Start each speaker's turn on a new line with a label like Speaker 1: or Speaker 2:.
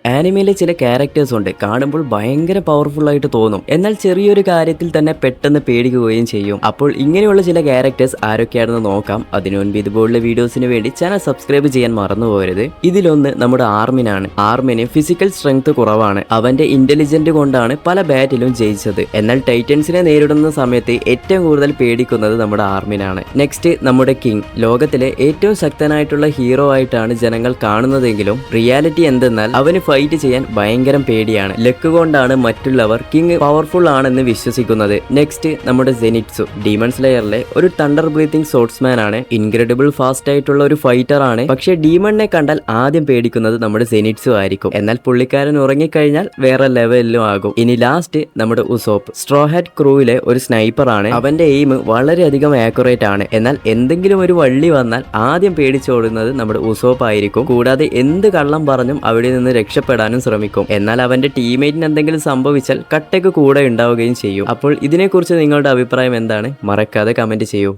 Speaker 1: ആനിമയിലെ ചില ക്യാരക്ടേഴ്സ് ഉണ്ട്, കാണുമ്പോൾ ഭയങ്കര പവർഫുൾ ആയിട്ട് തോന്നും, എന്നാൽ ചെറിയൊരു കാര്യത്തിൽ തന്നെ പെട്ടെന്ന് പേടിക്കുകയും ചെയ്യും. അപ്പോൾ ഇങ്ങനെയുള്ള ചില ക്യാരക്ടേഴ്സ് ആരൊക്കെയാണെന്ന് നോക്കാം. അതിനു മുൻപ് ഇതുപോലുള്ള വീഡിയോസിന് വേണ്ടി ചാനൽ സബ്സ്ക്രൈബ് ചെയ്യാൻ മറന്നു പോകരുത്. ഇതിലൊന്ന് നമ്മുടെ ആർമിനാണ്. ആർമിന് ഫിസിക്കൽ സ്ട്രെങ്ത് കുറവാണ്. അവന്റെ ഇന്റലിജന്റ് കൊണ്ടാണ് പല ബാറ്റിലും ജയിച്ചത്. എന്നാൽ ടൈറ്റൻസിനെ നേരിടുന്ന സമയത്ത് ഏറ്റവും കൂടുതൽ പേടിക്കുന്നത് നമ്മുടെ ആർമിനാണ്. നെക്സ്റ്റ് നമ്മുടെ കിങ്. ലോകത്തിലെ ഏറ്റവും ശക്തനായിട്ടുള്ള ഹീറോ ആയിട്ടാണ് ജനങ്ങൾ കാണുന്നതെങ്കിലും റിയാലിറ്റി എന്തെന്നാൽ അവന് ഫൈറ്റ് ചെയ്യാൻ ഭയങ്കര പേടിയാണ്. ലക്ക് കൊണ്ടാണ് മറ്റുള്ളവർ കിങ് പവർഫുൾ ആണെന്ന് വിശ്വസിക്കുന്നത്. നെക്സ്റ്റ് നമ്മുടെ സെനിറ്റ്സു. ഡീമൺ സ്ലെയറിലെ ഒരു തണ്ടർ ബ്രീത്തിങ് സോർട്സ്മാൻ ആണ്. ഇൻക്രെഡിബിൾ ഫാസ്റ്റ് ആയിട്ടുള്ള ഒരു ഫൈറ്റർ ആണ്. പക്ഷേ ഡീമണിനെ കണ്ടാൽ ആദ്യം പേടിക്കുന്നത് നമ്മുടെ സെനിറ്റ്സു ആയിരിക്കും. എന്നാൽ പുള്ളിക്കാരൻ ഉറങ്ങിക്കഴിഞ്ഞാൽ വേറെ ലെവലിലും ആകും. ഇനി ലാസ്റ്റ് നമ്മുടെ ഉസോപ്പ്. സ്ട്രോഹാറ്റ് ക്രൂവിലെ ഒരു സ്നൈപ്പർ ആണ്. അവന്റെ എയിം വളരെയധികം ആക്യുറേറ്റ് ആണ്. എന്നാൽ എന്തെങ്കിലും ഒരു വള്ളി വന്നാൽ ആദ്യം പേടിച്ചോടുന്നത് നമ്മുടെ ഉസോപ്പ് ആയിരിക്കും. കൂടാതെ എന്ത് കള്ളം പറഞ്ഞും അവിടെ നിന്ന് രക്ഷപ്പെടാനും ശ്രമിക്കും. എന്നാൽ അവന്റെ ടീമേറ്റിന് എന്തെങ്കിലും സംഭവിച്ചാൽ കട്ടയ്ക്ക് കൂടെ ഉണ്ടാവുകയും ചെയ്യും. അപ്പോൾ ഇതിനെക്കുറിച്ച് നിങ്ങളുടെ അഭിപ്രായം എന്താണ്? മറക്കാതെ കമന്റ് ചെയ്യൂ.